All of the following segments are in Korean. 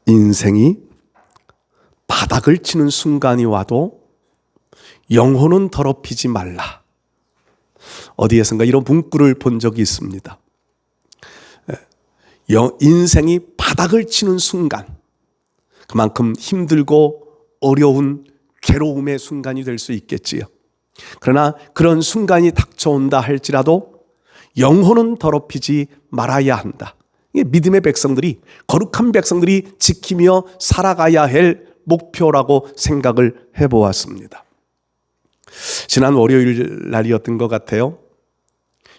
인생이 바닥을 치는 순간이 와도 영혼은 더럽히지 말라. 어디에선가 이런 문구를 본 적이 있습니다. 인생이 바닥을 치는 순간, 그만큼 힘들고 어려운 괴로움의 순간이 될 수 있겠지요. 그러나 그런 순간이 닥쳐온다 할지라도 영혼은 더럽히지 말아야 한다. 이게 믿음의 백성들이, 거룩한 백성들이 지키며 살아가야 할 목표라고 생각을 해보았습니다. 지난 월요일 날이었던 것 같아요.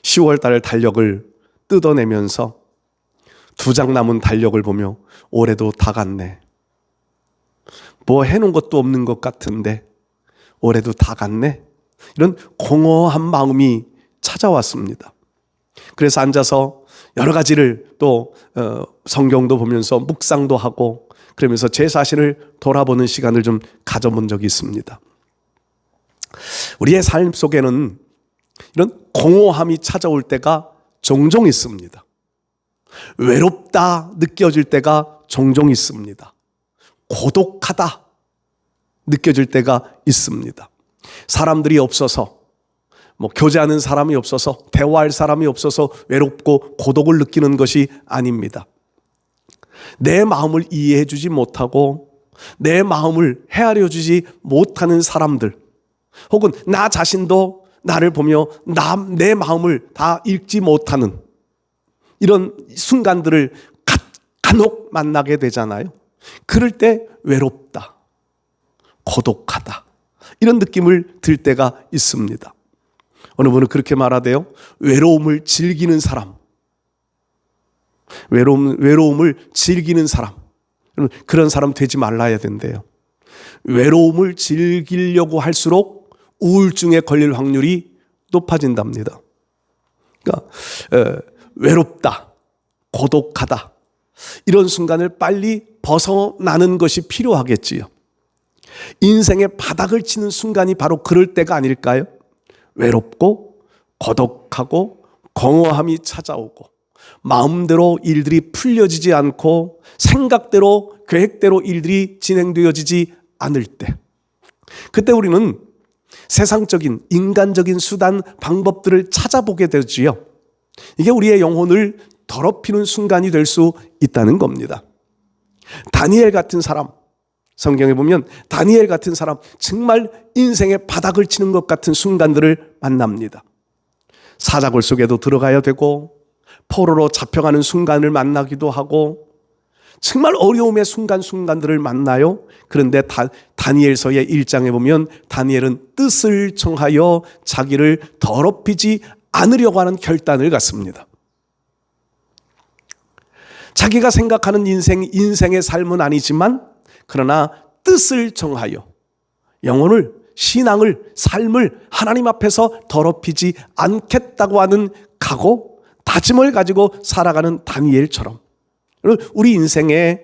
10월 달 달력을 뜯어내면서 2장 남은 달력을 보며 올해도 다 갔네. 뭐 해놓은 것도 없는 것 같은데 올해도 다 갔네. 이런 공허한 마음이 찾아왔습니다. 그래서 앉아서 여러 가지를 또 성경도 보면서 묵상도 하고 그러면서 제 자신을 돌아보는 시간을 좀 가져본 적이 있습니다. 우리의 삶 속에는 이런 공허함이 찾아올 때가 종종 있습니다. 외롭다 느껴질 때가 종종 있습니다. 고독하다 느껴질 때가 있습니다. 사람들이 없어서, 교제하는 사람이 없어서, 대화할 사람이 없어서 외롭고 고독을 느끼는 것이 아닙니다. 내 마음을 이해해 주지 못하고 내 마음을 헤아려 주지 못하는 사람들, 혹은 나 자신도 나를 보며 내 마음을 다 읽지 못하는 이런 순간들을 간혹 만나게 되잖아요. 그럴 때 외롭다, 고독하다 이런 느낌을 들 때가 있습니다. 어느 분은 그렇게 말하대요. 외로움을 즐기는 사람, 외로움을 즐기는 사람, 그런 사람 되지 말라야 된대요. 외로움을 즐기려고 할수록 우울증에 걸릴 확률이 높아진답니다. 그러니까 외롭다, 고독하다 이런 순간을 빨리 벗어나는 것이 필요하겠지요. 인생의 바닥을 치는 순간이 바로 그럴 때가 아닐까요? 외롭고 고독하고 공허함이 찾아오고 마음대로 일들이 풀려지지 않고 생각대로 계획대로 일들이 진행되어지지 않을 때, 그때 우리는 세상적인 인간적인 수단 방법들을 찾아보게 되지요. 이게 우리의 영혼을 더럽히는 순간이 될 수 있다는 겁니다. 다니엘 같은 사람, 성경에 보면 다니엘 같은 사람 정말 인생의 바닥을 치는 것 같은 순간들을 만납니다. 사자굴 속에도 들어가야 되고 포로로 잡혀가는 순간을 만나기도 하고 정말 어려움의 순간들을 만나요. 그런데 다니엘서의 1장에 보면 다니엘은 뜻을 청하여 자기를 더럽히지 않으려고 하는 결단을 갖습니다. 자기가 생각하는 인생의 삶은 아니지만 그러나 뜻을 정하여 영혼을, 신앙을, 삶을 하나님 앞에서 더럽히지 않겠다고 하는 각오, 다짐을 가지고 살아가는 다니엘처럼 우리 인생에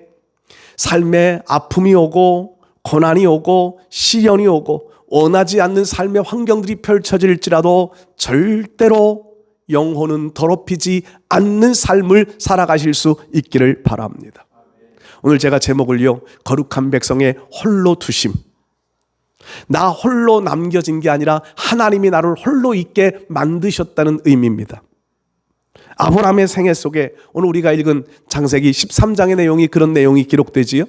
삶에 아픔이 오고 고난이 오고 시련이 오고 원하지 않는 삶의 환경들이 펼쳐질지라도 절대로 영혼은 더럽히지 않는 삶을 살아가실 수 있기를 바랍니다. 오늘 제가 제목을요, 거룩한 백성의 홀로 두심. 나 홀로 남겨진 게 아니라 하나님이 나를 홀로 있게 만드셨다는 의미입니다. 아브라함의 생애 속에 오늘 우리가 읽은 창세기 13장의 내용이 그런 내용이 기록되지요.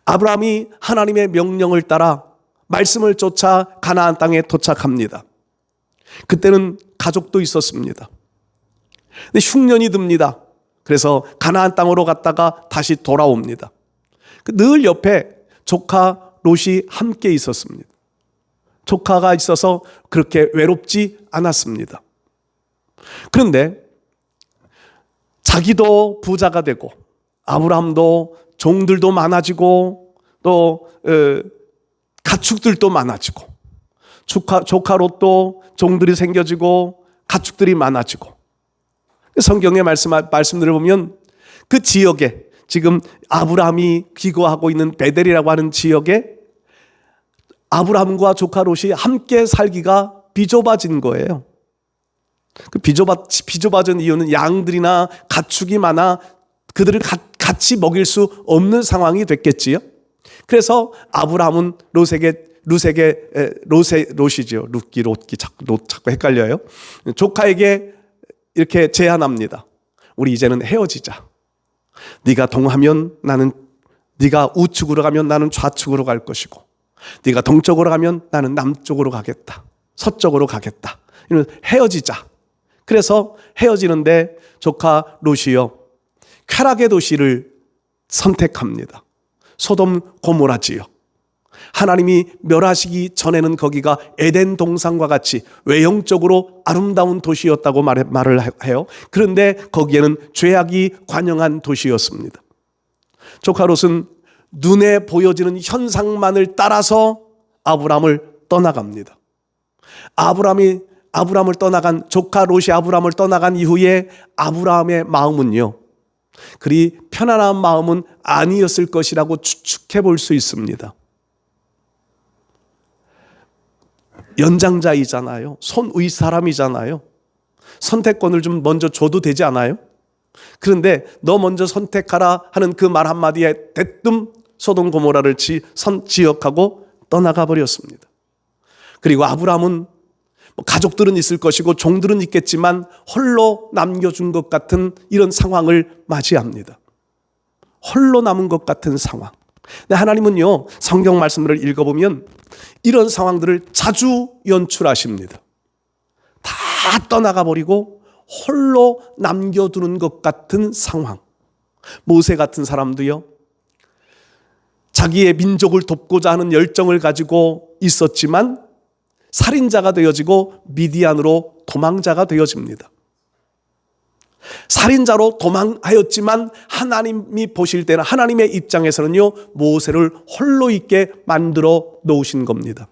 아브라함이 하나님의 명령을 따라 말씀을 쫓아 가나안 땅에 도착합니다. 그때는 가족도 있었습니다. 근데 흉년이 듭니다. 그래서 가나안 땅으로 갔다가 다시 돌아옵니다. 늘 옆에 조카 롯이 함께 있었습니다. 조카가 있어서 그렇게 외롭지 않았습니다. 그런데 자기도 부자가 되고 아브라함도 종들도 많아지고 또 가축들도 많아지고 조카 롯도 종들이 생겨지고 가축들이 많아지고, 성경의 말씀들을 보면 그 지역에 지금 아브라함이 기거하고 있는 베델이라고 하는 지역에 아브라함과 조카 롯이 함께 살기가 비좁아진 거예요. 그 비좁아진 이유는 양들이나 가축이 많아 그들을 같이 먹일 수 없는 상황이 됐겠지요. 그래서 아브라함은 롯이죠. 롯기 자꾸 헷갈려요. 조카에게 이렇게 제안합니다. 우리 이제는 헤어지자. 네가 동하면 네가 우측으로 가면 나는 좌측으로 갈 것이고, 네가 동쪽으로 가면 나는 남쪽으로 가겠다. 서쪽으로 가겠다. 헤어지자. 그래서 헤어지는데 조카 롯이요, 쾌락의 도시를 선택합니다. 소돔 고모라지요. 하나님이 멸하시기 전에는 거기가 에덴 동산과 같이 외형적으로 아름다운 도시였다고 말을 해요. 그런데 거기에는 죄악이 관영한 도시였습니다. 조카 롯은 눈에 보여지는 현상만을 따라서 아브람을 떠나갑니다. 아브람을 떠나간 조카 롯이 아브람을 떠나간 이후에 아브람의 마음은요, 그리 편안한 마음은 아니었을 것이라고 추측해 볼 수 있습니다. 연장자이잖아요. 손의 사람이잖아요. 선택권을 좀 먼저 줘도 되지 않아요? 그런데 너 먼저 선택하라 하는 그 말 한마디에 대뜸 소돔 고모라를 지역하고 떠나가 버렸습니다. 그리고 아브람은 가족들은 있을 것이고 종들은 있겠지만 홀로 남겨준 것 같은 이런 상황을 맞이합니다. 홀로 남은 것 같은 상황. 근데 하나님은요, 성경 말씀을 읽어보면 이런 상황들을 자주 연출하십니다. 다 떠나가 버리고 홀로 남겨두는 것 같은 상황. 모세 같은 사람도요, 자기의 민족을 돕고자 하는 열정을 가지고 있었지만 살인자가 되어지고 미디안으로 도망자가 되어집니다. 살인자로 도망하였지만 하나님이 보실 때는, 하나님의 입장에서는요, 모세를 홀로 있게 만들어 놓으신 겁니다.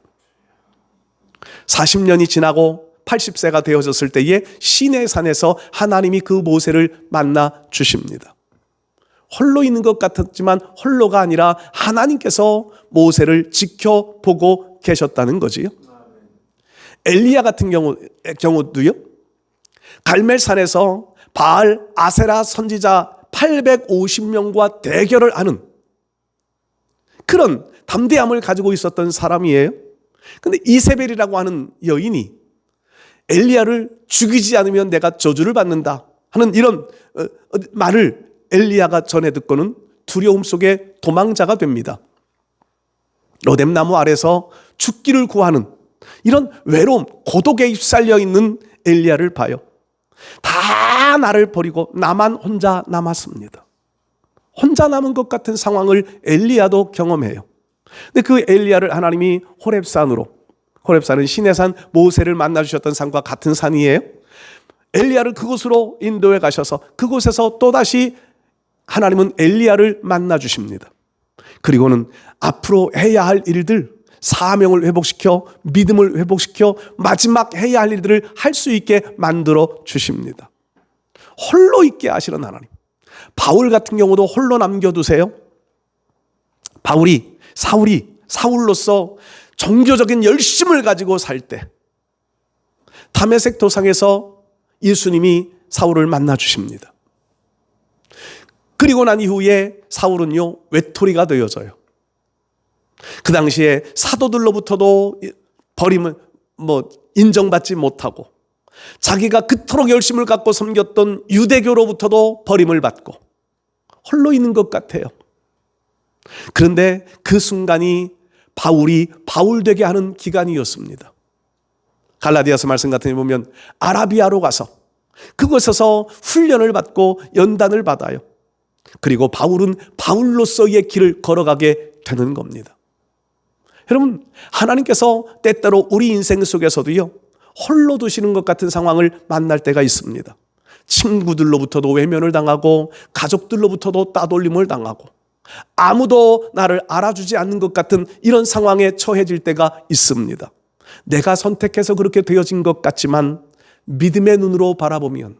40년이 지나고 80세가 되어졌을 때에 시내산에서 하나님이 그 모세를 만나 주십니다. 홀로 있는 것 같았지만 홀로가 아니라 하나님께서 모세를 지켜보고 계셨다는 거지요. 엘리야 같은 경우도요, 갈멜산에서 바알 아세라 선지자 850명과 대결을 하는 그런 담대함을 가지고 있었던 사람이에요. 그런데 이세벨이라고 하는 여인이 엘리야를 죽이지 않으면 내가 저주를 받는다 하는 이런 말을 엘리야가 전해 듣고는 두려움 속에 도망자가 됩니다. 로뎀나무 아래서 죽기를 구하는 이런 외로움, 고독에 휩쓸려 있는 엘리야를 봐요. 다 나를 버리고 나만 혼자 남았습니다. 혼자 남은 것 같은 상황을 엘리야도 경험해요. 근데 그 엘리야를 하나님이 호렙산은 시내산 모세를 만나 주셨던 산과 같은 산이에요. 엘리야를 그곳으로 인도해 가셔서 그곳에서 또다시 하나님은 엘리야를 만나 주십니다. 그리고는 앞으로 해야 할 일들, 사명을 회복시켜 믿음을 회복시켜 마지막 해야 할 일들을 할 수 있게 만들어 주십니다. 홀로 있게 하시는 하나님. 바울 같은 경우도 홀로 남겨두세요. 사울로서 종교적인 열심을 가지고 살 때 다메섹 도상에서 예수님이 사울을 만나 주십니다. 그리고 난 이후에 사울은요, 외톨이가 되어져요. 그 당시에 사도들로부터도 버림을 인정받지 못하고 자기가 그토록 열심을 갖고 섬겼던 유대교로부터도 버림을 받고 홀로 있는 것 같아요. 그런데 그 순간이 바울이 바울 되게 하는 기간이었습니다. 갈라디아서 말씀 같은 데 보면 아라비아로 가서 그곳에서 훈련을 받고 연단을 받아요. 그리고 바울은 바울로서의 길을 걸어가게 되는 겁니다. 여러분, 하나님께서 때때로 우리 인생 속에서도요, 홀로 두시는 것 같은 상황을 만날 때가 있습니다. 친구들로부터도 외면을 당하고 가족들로부터도 따돌림을 당하고 아무도 나를 알아주지 않는 것 같은 이런 상황에 처해질 때가 있습니다. 내가 선택해서 그렇게 되어진 것 같지만 믿음의 눈으로 바라보면,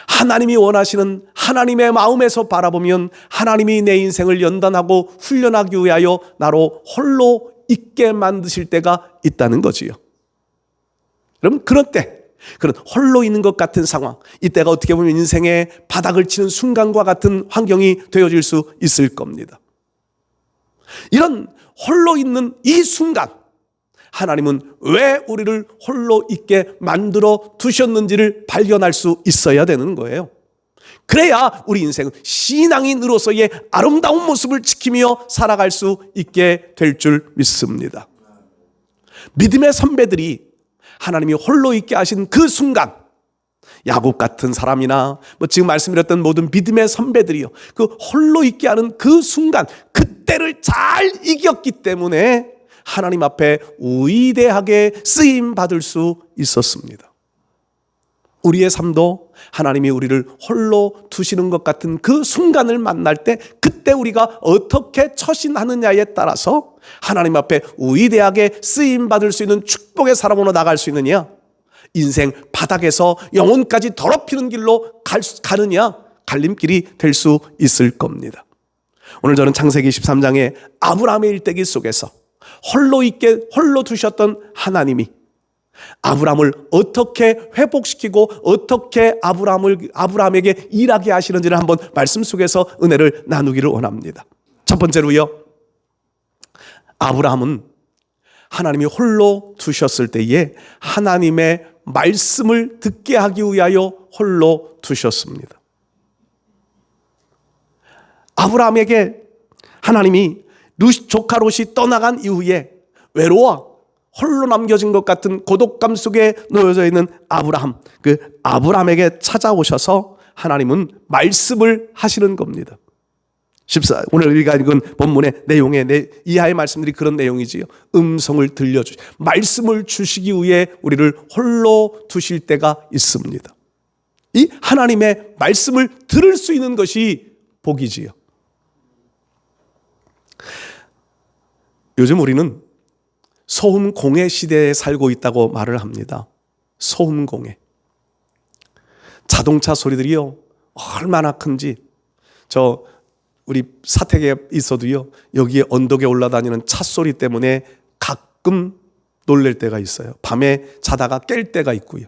하나님이 원하시는 하나님의 마음에서 바라보면 하나님이 내 인생을 연단하고 훈련하기 위하여 나로 홀로 있게 만드실 때가 있다는 거지요. 여러분, 그런 때 그런 홀로 있는 것 같은 상황, 이때가 어떻게 보면 인생의 바닥을 치는 순간과 같은 환경이 되어질 수 있을 겁니다. 이런 홀로 있는 이 순간, 하나님은 왜 우리를 홀로 있게 만들어 두셨는지를 발견할 수 있어야 되는 거예요. 그래야 우리 인생은 신앙인으로서의 아름다운 모습을 지키며 살아갈 수 있게 될 줄 믿습니다. 믿음의 선배들이 하나님이 홀로 있게 하신 그 순간, 야곱 같은 사람이나 지금 말씀드렸던 모든 믿음의 선배들이요, 그 홀로 있게 하는 그 순간, 그때를 잘 이겼기 때문에 하나님 앞에 위대하게 쓰임 받을 수 있었습니다. 우리의 삶도 하나님이 우리를 홀로 두시는 것 같은 그 순간을 만날 때, 그때 우리가 어떻게 처신하느냐에 따라서 하나님 앞에 위대하게 쓰임 받을 수 있는 축복의 사람으로 나갈 수 있느냐, 인생 바닥에서 영혼까지 더럽히는 길로 가느냐, 갈림길이 될 수 있을 겁니다. 오늘 저는 창세기 13장의 아브라함의 일대기 속에서 홀로 두셨던 하나님이 아브라함을 어떻게 회복시키고 어떻게 아브라함에게 일하게 하시는지를 한번 말씀 속에서 은혜를 나누기를 원합니다. 첫 번째로요, 아브라함은 하나님이 홀로 두셨을 때에 하나님의 말씀을 듣게 하기 위하여 홀로 두셨습니다. 아브라함에게 하나님이 조카 롯이 떠나간 이후에 외로워 홀로 남겨진 것 같은 고독감 속에 놓여져 있는 아브라함, 그 아브라함에게 찾아오셔서 하나님은 말씀을 하시는 겁니다. 오늘 우리가 읽은 본문의 내용의 이하의 말씀들이 그런 내용이지요. 음성을 들려주시, 말씀을 주시기 위해 우리를 홀로 두실 때가 있습니다. 이 하나님의 말씀을 들을 수 있는 것이 복이지요. 요즘 우리는 소음공해 시대에 살고 있다고 말을 합니다. 소음공해. 자동차 소리들이요, 얼마나 큰지. 우리 사택에 있어도요, 여기에 언덕에 올라다니는 차 소리 때문에 가끔 놀랄 때가 있어요. 밤에 자다가 깰 때가 있고요.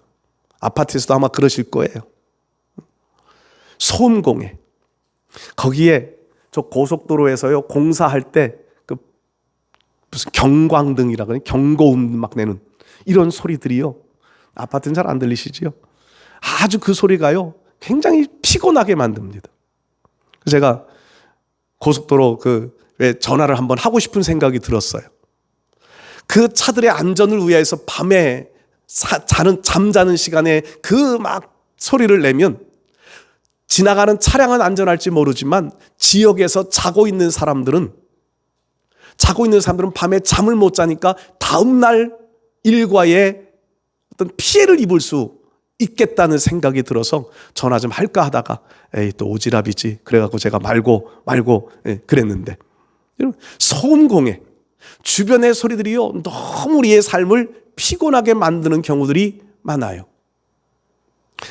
아파트에서도 아마 그러실 거예요. 소음공해. 거기에 저 고속도로에서요, 공사할 때 무슨 경광등이라 그러니 경고음 막 내는 이런 소리들이요, 아파트는 잘 안 들리시지요? 아주 그 소리가요, 굉장히 피곤하게 만듭니다. 제가 고속도로 왜 전화를 한번 하고 싶은 생각이 들었어요. 그 차들의 안전을 위해서 밤에 잠자는 시간에 그 막 소리를 내면 지나가는 차량은 안전할지 모르지만 지역에서 자고 있는 사람들은 밤에 잠을 못 자니까 다음날 일과에 어떤 피해를 입을 수 있겠다는 생각이 들어서 전화 좀 할까 하다가 에이 또 오지랖이지 그래갖고 제가 말고 그랬는데, 소음공해, 주변의 소리들이요 너무 우리의 삶을 피곤하게 만드는 경우들이 많아요.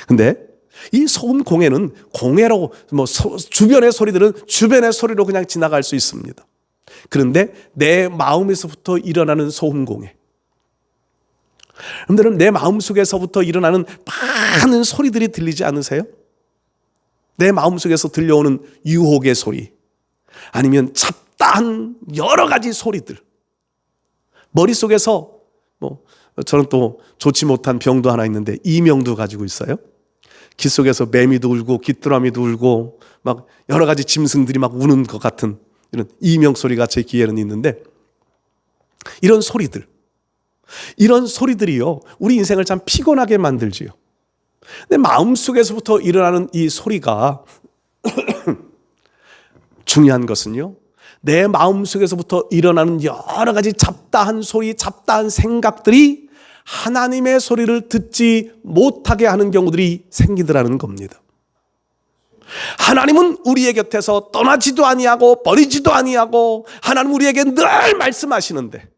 근데 이 소음공해는 공해로 주변의 소리들은 주변의 소리로 그냥 지나갈 수 있습니다. 그런데 내 마음에서부터 일어나는 소음공해, 여러분들은 내 마음속에서부터 일어나는 많은 소리들이 들리지 않으세요? 내 마음속에서 들려오는 유혹의 소리, 아니면 잡다한 여러 가지 소리들, 머릿속에서 저는 또 좋지 못한 병도 하나 있는데 이명도 가지고 있어요. 귀 속에서 매미도 울고 귀뚜라미도 울고 막 여러 가지 짐승들이 막 우는 것 같은 이런 이명 소리가 제 귀에는 있는데, 이런 소리들이요 우리 인생을 참 피곤하게 만들지요. 내 마음속에서부터 일어나는 이 소리가 중요한 것은요, 내 마음속에서부터 일어나는 여러 가지 잡다한 소리, 잡다한 생각들이 하나님의 소리를 듣지 못하게 하는 경우들이 생기더라는 겁니다. 하나님은 우리의 곁에서 떠나지도 아니하고 버리지도 아니하고, 하나님 우리에게 늘 말씀하시는데,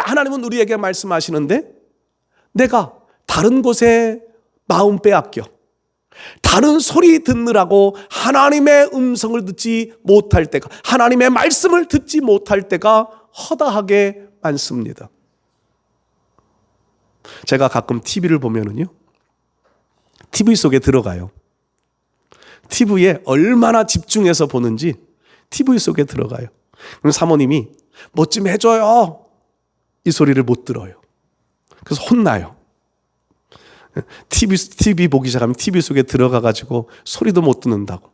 하나님은 우리에게 말씀하시는데 내가 다른 곳에 마음 빼앗겨 다른 소리 듣느라고 하나님의 음성을 듣지 못할 때가, 하나님의 말씀을 듣지 못할 때가 허다하게 많습니다. 제가 가끔 TV를 보면은요, TV 속에 들어가요. TV에 얼마나 집중해서 보는지 TV 속에 들어가요. 그럼 사모님이 뭐 좀 해줘요. 이 소리를 못 들어요. 그래서 혼나요. TV 보기 시작하면 TV 속에 들어가가지고 소리도 못 듣는다고.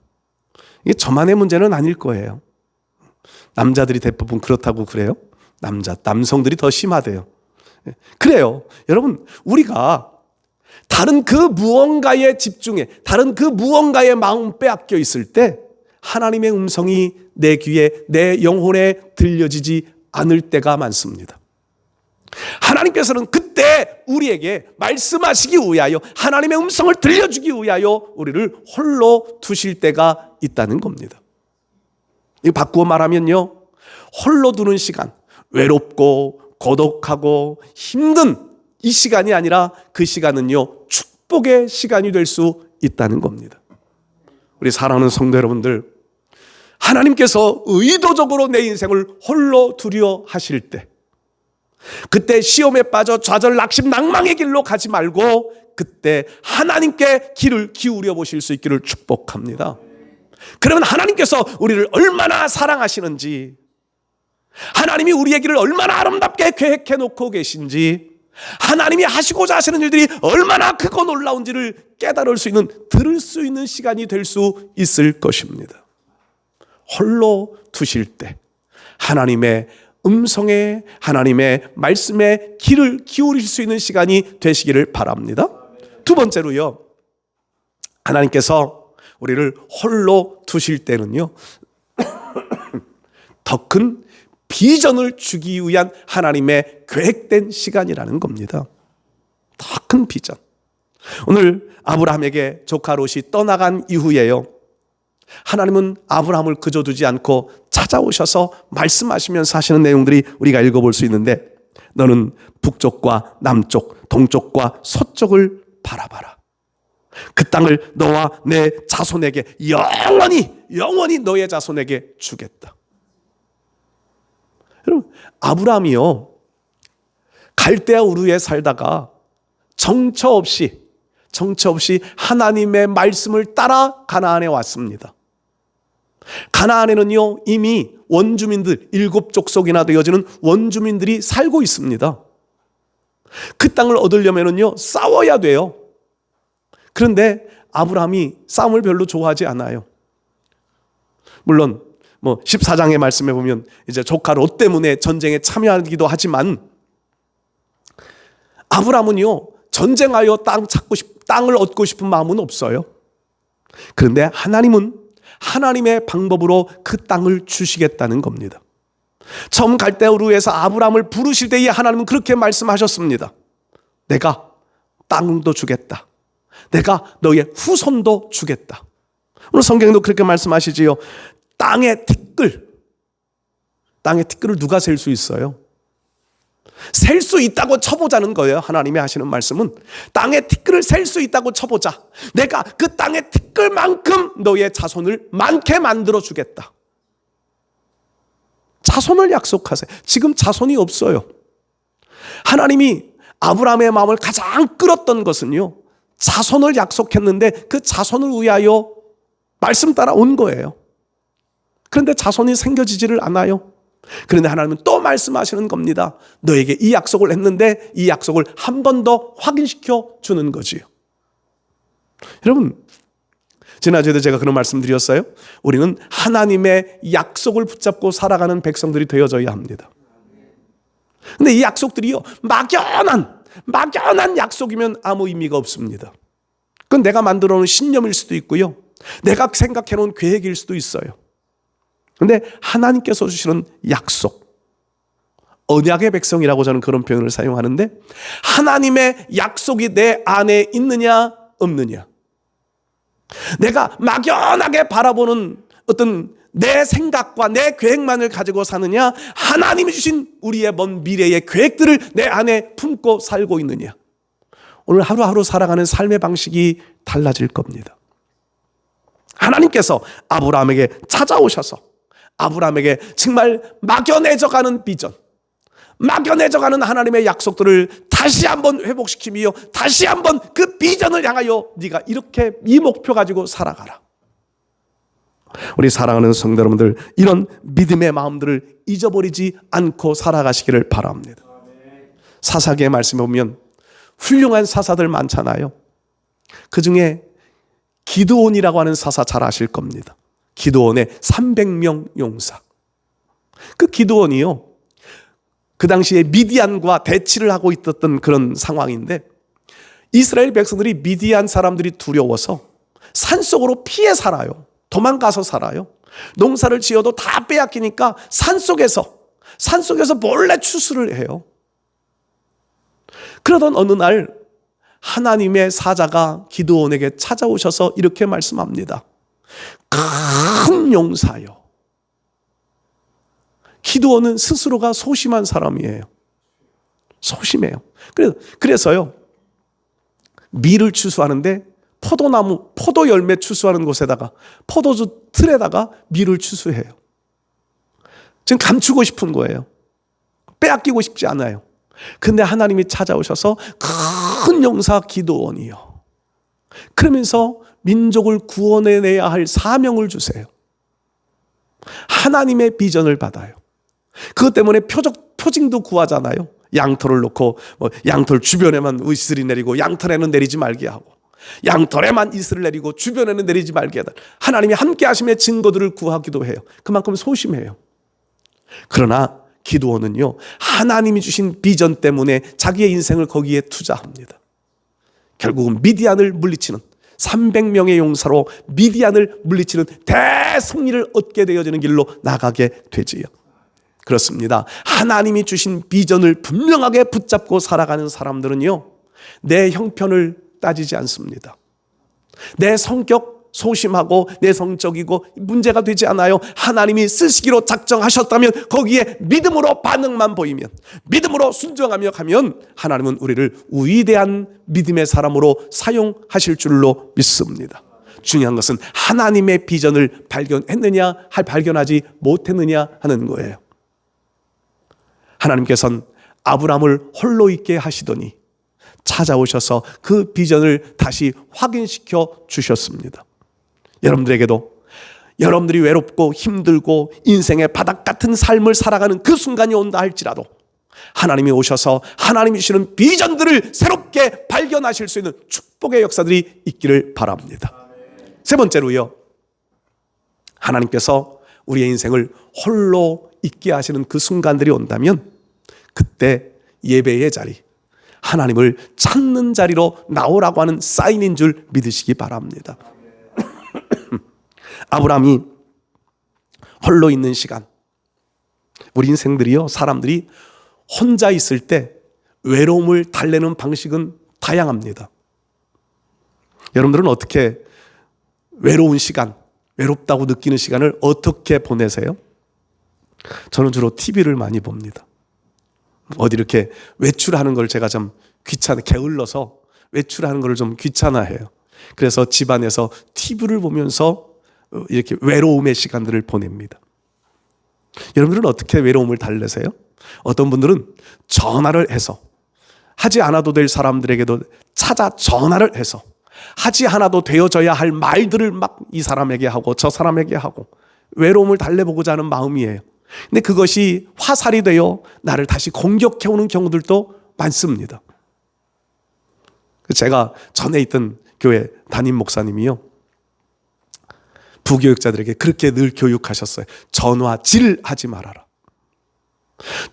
이게 저만의 문제는 아닐 거예요. 남자들이 대부분 그렇다고 그래요. 남성들이 더 심하대요. 그래요. 여러분, 우리가 다른 그 무언가에 집중해, 다른 그 무언가에 마음 빼앗겨 있을 때 하나님의 음성이 내 귀에, 내 영혼에 들려지지 않을 때가 많습니다. 하나님께서는 그때 우리에게 말씀하시기 위하여, 하나님의 음성을 들려주기 위하여 우리를 홀로 두실 때가 있다는 겁니다. 이거 바꾸어 말하면요, 홀로 두는 시간, 외롭고 고독하고 힘든 이 시간이 아니라 그 시간은요, 축복의 시간이 될 수 있다는 겁니다. 우리 사랑하는 성도 여러분들, 하나님께서 의도적으로 내 인생을 홀로 두려 하실 때, 그때 시험에 빠져 좌절, 낙심, 낭망의 길로 가지 말고 그때 하나님께 귀를 기울여 보실 수 있기를 축복합니다. 그러면 하나님께서 우리를 얼마나 사랑하시는지, 하나님이 우리의 길을 얼마나 아름답게 계획해 놓고 계신지, 하나님이 하시고자 하시는 일들이 얼마나 크고 놀라운지를 깨달을 수 있는, 들을 수 있는 시간이 될 수 있을 것입니다. 홀로 두실 때 하나님의 음성에, 하나님의 말씀에 귀를 기울일 수 있는 시간이 되시기를 바랍니다. 두 번째로요, 하나님께서 우리를 홀로 두실 때는요, 더 큰 비전을 주기 위한 하나님의 계획된 시간이라는 겁니다. 더 큰 비전. 오늘 아브라함에게 조카 롯이 떠나간 이후에요, 하나님은 아브라함을 그저 두지 않고 찾아오셔서 말씀하시면서 하시는 내용들이 우리가 읽어볼 수 있는데, 너는 북쪽과 남쪽, 동쪽과 서쪽을 바라봐라. 그 땅을 너와 내 자손에게 영원히 너의 자손에게 주겠다. 여러분, 아브라함이요, 갈대아 우르에 살다가 정처 없이 하나님의 말씀을 따라 가나안에 왔습니다. 가나안에는요, 이미 원주민들, 7족속이나 되어지는 원주민들이 살고 있습니다. 그 땅을 얻으려면요, 싸워야 돼요. 그런데 아브라함이 싸움을 별로 좋아하지 않아요. 물론 14장의 말씀에 보면 이제 조카 롯 때문에 전쟁에 참여하기도 하지만, 아브라함은요, 전쟁하여 땅을 얻고 싶은 마음은 없어요. 그런데 하나님은 하나님의 방법으로 그 땅을 주시겠다는 겁니다. 처음 갈대아 우르에서 아브라함을 부르실 때에 하나님은 그렇게 말씀하셨습니다. 내가 땅도 주겠다. 내가 너의 후손도 주겠다. 오늘 성경도 그렇게 말씀하시지요. 땅의 티끌을 누가 셀 수 있어요? 셀 수 있다고 쳐보자는 거예요. 하나님이 하시는 말씀은 땅의 티끌을 셀 수 있다고 쳐보자. 내가 그 땅의 티끌만큼 너의 자손을 많게 만들어 주겠다. 자손을 약속하세요. 지금 자손이 없어요. 하나님이 아브라함의 마음을 가장 끌었던 것은요, 자손을 약속했는데 그 자손을 위하여 말씀 따라 온 거예요. 그런데 자손이 생겨지지를 않아요. 그런데 하나님은 또 말씀하시는 겁니다. 너에게 이 약속을 했는데 이 약속을 한 번 더 확인시켜 주는 거지요. 여러분, 지난주에도 제가 그런 말씀 드렸어요. 우리는 하나님의 약속을 붙잡고 살아가는 백성들이 되어져야 합니다. 근데 이 약속들이요, 막연한 약속이면 아무 의미가 없습니다. 그건 내가 만들어 놓은 신념일 수도 있고요, 내가 생각해 놓은 계획일 수도 있어요. 그런데 하나님께서 주시는 약속, 언약의 백성이라고 저는 그런 표현을 사용하는데, 하나님의 약속이 내 안에 있느냐 없느냐, 내가 막연하게 바라보는 어떤 내 생각과 내 계획만을 가지고 사느냐, 하나님이 주신 우리의 먼 미래의 계획들을 내 안에 품고 살고 있느냐, 오늘 하루하루 살아가는 삶의 방식이 달라질 겁니다. 하나님께서 아브라함에게 찾아오셔서 아브라함에게 정말 막연해져가는 비전, 막연해져가는 하나님의 약속들을 다시 한번 회복시키며 다시 한번 그 비전을 향하여 네가 이렇게 이 목표 가지고 살아가라. 우리 사랑하는 성도 여러분들, 이런 믿음의 마음들을 잊어버리지 않고 살아가시기를 바랍니다. 사사기의 말씀에 보면 훌륭한 사사들 많잖아요. 그 중에 기드온이라고 하는 사사 잘 아실 겁니다. 기드온의 300명 용사. 그 기드온이요, 그 당시에 미디안과 대치를 하고 있었던 그런 상황인데, 이스라엘 백성들이 미디안 사람들이 두려워서 산속으로 피해 살아요. 도망가서 살아요. 농사를 지어도 다 빼앗기니까 산속에서 몰래 추수를 해요. 그러던 어느 날 하나님의 사자가 기드온에게 찾아오셔서 이렇게 말씀합니다. 큰 용사요. 기드온은 스스로가 소심한 사람이에요. 소심해요. 그래서요, 밀을 추수하는데 포도 열매 추수하는 곳에다가 포도주 틀에다가 밀을 추수해요. 지금 감추고 싶은 거예요. 빼앗기고 싶지 않아요. 근데 하나님이 찾아오셔서 큰 용사 기드온이요, 그러면서 민족을 구원해내야 할 사명을 주세요. 하나님의 비전을 받아요. 그것 때문에 표징도 구하잖아요. 양털을 놓고 양털 주변에만 이슬이 내리고 양털에는 내리지 말게 하고, 양털에만 이슬을 내리고 주변에는 내리지 말게 하다. 하나님이 함께 하심의 증거들을 구하기도 해요. 그만큼 소심해요. 그러나 기드온은요, 하나님이 주신 비전 때문에 자기의 인생을 거기에 투자합니다. 결국은 미디안을 물리치는 300명의 용사로 미디안을 물리치는 대승리를 얻게 되어지는 길로 나가게 되지요. 그렇습니다. 하나님이 주신 비전을 분명하게 붙잡고 살아가는 사람들은요, 내 형편을 따지지 않습니다. 내 성격 소심하고 내성적이고 문제가 되지 않아요. 하나님이 쓰시기로 작정하셨다면 거기에 믿음으로 반응만 보이면, 믿음으로 순종하며 가면 하나님은 우리를 위대한 믿음의 사람으로 사용하실 줄로 믿습니다. 중요한 것은 하나님의 비전을 발견했느냐, 발견하지 못했느냐 하는 거예요. 하나님께서는 아브라함을 홀로 있게 하시더니 찾아오셔서 그 비전을 다시 확인시켜 주셨습니다. 여러분들에게도 여러분들이 외롭고 힘들고 인생의 바닥 같은 삶을 살아가는 그 순간이 온다 할지라도 하나님이 오셔서 하나님이 주시는 비전들을 새롭게 발견하실 수 있는 축복의 역사들이 있기를 바랍니다. 세 번째로요, 하나님께서 우리의 인생을 홀로 있게 하시는 그 순간들이 온다면 그때 예배의 자리, 하나님을 찾는 자리로 나오라고 하는 사인인 줄 믿으시기 바랍니다. 아브라함이 홀로 있는 시간, 우리 인생들이요, 사람들이 혼자 있을 때 외로움을 달래는 방식은 다양합니다. 여러분들은 어떻게 외로운 시간, 외롭다고 느끼는 시간을 어떻게 보내세요? 저는 주로 TV를 많이 봅니다. 어디 이렇게 외출하는 걸 제가 좀 게을러서 외출하는 걸 좀 귀찮아해요. 그래서 집안에서 TV를 보면서 이렇게 외로움의 시간들을 보냅니다. 여러분들은 어떻게 외로움을 달래세요? 어떤 분들은 전화를 해서, 하지 않아도 될 사람들에게도 찾아 전화를 해서 하지 않아도 되어져야 할 말들을 막 이 사람에게 하고 저 사람에게 하고 외로움을 달래보고자 하는 마음이에요. 근데 그것이 화살이 되어 나를 다시 공격해오는 경우들도 많습니다. 제가 전에 있던 교회 담임 목사님이요, 부교육자들에게 그렇게 늘 교육하셨어요. 전화질하지 말아라.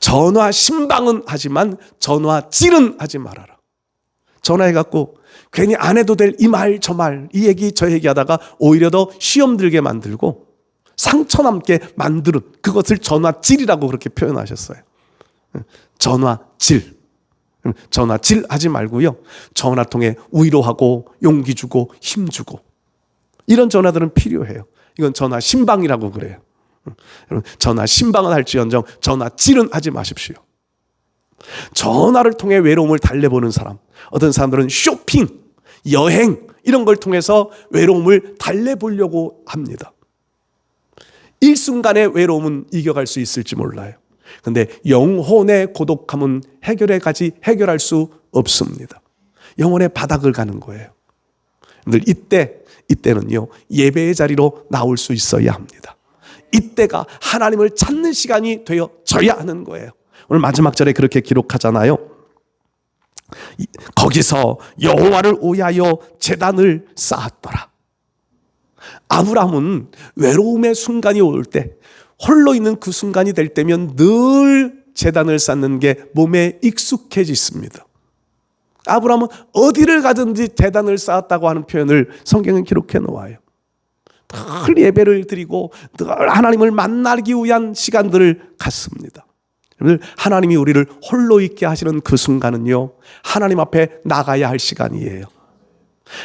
전화 신방은 하지만 전화질은 하지 말아라. 전화해갖고 괜히 안 해도 될 이 말 저 말, 이 얘기 저 얘기 하다가 오히려 더 시험 들게 만들고 상처 남게 만드는 그것을 전화질이라고 그렇게 표현하셨어요. 전화질 하지 말고요, 전화 통해 위로하고 용기 주고 힘 주고 이런 전화들은 필요해요. 이건 전화 신방이라고 그래요. 여러분, 전화 신방은 할지언정 전화질은 하지 마십시오. 전화를 통해 외로움을 달래보는 사람, 어떤 사람들은 쇼핑, 여행 이런 걸 통해서 외로움을 달래보려고 합니다. 일순간의 외로움은 이겨갈 수 있을지 몰라요. 근데 영혼의 고독함은 해결할 수 없습니다. 영혼의 바닥을 가는 거예요. 이때는요, 예배의 자리로 나올 수 있어야 합니다. 이때가 하나님을 찾는 시간이 되어져야 하는 거예요. 오늘 마지막 절에 그렇게 기록하잖아요. 거기서 여호와를 위하여 제단을 쌓았더라. 아브라함은 외로움의 순간이 올 때, 홀로 있는 그 순간이 될 때면 늘 제단을 쌓는 게 몸에 익숙해지습니다. 아브라함은 어디를 가든지 제단을 쌓았다고 하는 표현을 성경은 기록해 놓아요. 늘 예배를 드리고 늘 하나님을 만나기 위한 시간들을 갖습니다. 하나님이 우리를 홀로 있게 하시는 그 순간은요, 하나님 앞에 나가야 할 시간이에요.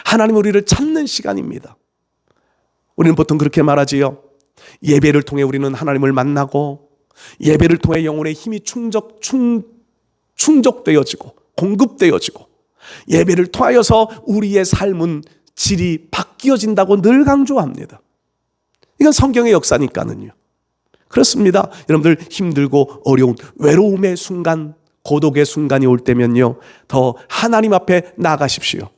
하나님 우리를 찾는 시간입니다. 우리는 보통 그렇게 말하지요. 예배를 통해 우리는 하나님을 만나고, 예배를 통해 영혼의 힘이 충족되어지고 공급되어지고, 예배를 통하여서 우리의 삶은 질이 바뀌어진다고 늘 강조합니다. 이건 성경의 역사니까는요. 그렇습니다. 여러분들 힘들고 어려운 외로움의 순간, 고독의 순간이 올 때면요, 더 하나님 앞에 나가십시오.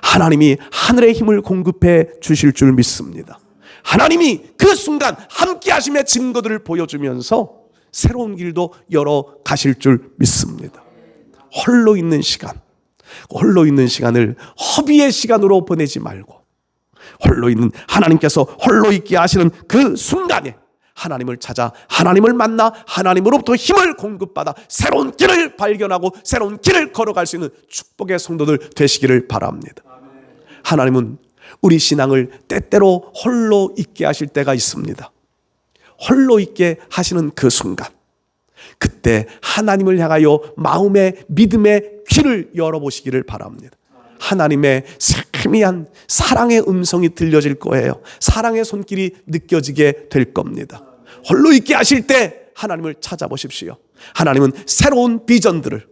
하나님이 하늘의 힘을 공급해 주실 줄 믿습니다. 하나님이 그 순간 함께 하심의 증거들을 보여주면서 새로운 길도 열어 가실 줄 믿습니다. 홀로 있는 시간을 허비의 시간으로 보내지 말고, 홀로 있는 하나님께서 홀로 있게 하시는 그 순간에 하나님을 찾아 하나님을 만나 하나님으로부터 힘을 공급받아 새로운 길을 발견하고 새로운 길을 걸어갈 수 있는 축복의 성도들 되시기를 바랍니다. 하나님은 우리 신앙을 때때로 홀로 있게 하실 때가 있습니다. 홀로 있게 하시는 그 순간, 그때 하나님을 향하여 마음의 믿음의 귀를 열어보시기를 바랍니다. 하나님의 세미한 사랑의 음성이 들려질 거예요. 사랑의 손길이 느껴지게 될 겁니다. 홀로 있게 하실 때 하나님을 찾아보십시오. 하나님은 새로운 비전들을,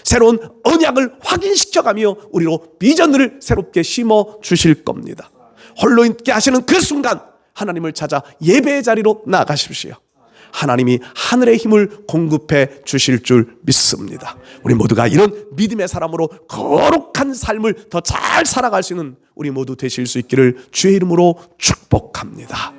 새로운 언약을 확인시켜가며 우리로 비전들을 새롭게 심어 주실 겁니다. 홀로 있게 하시는 그 순간 하나님을 찾아 예배의 자리로 나가십시오. 하나님이 하늘의 힘을 공급해 주실 줄 믿습니다. 우리 모두가 이런 믿음의 사람으로 거룩한 삶을 더 잘 살아갈 수 있는 우리 모두 되실 수 있기를 주의 이름으로 축복합니다.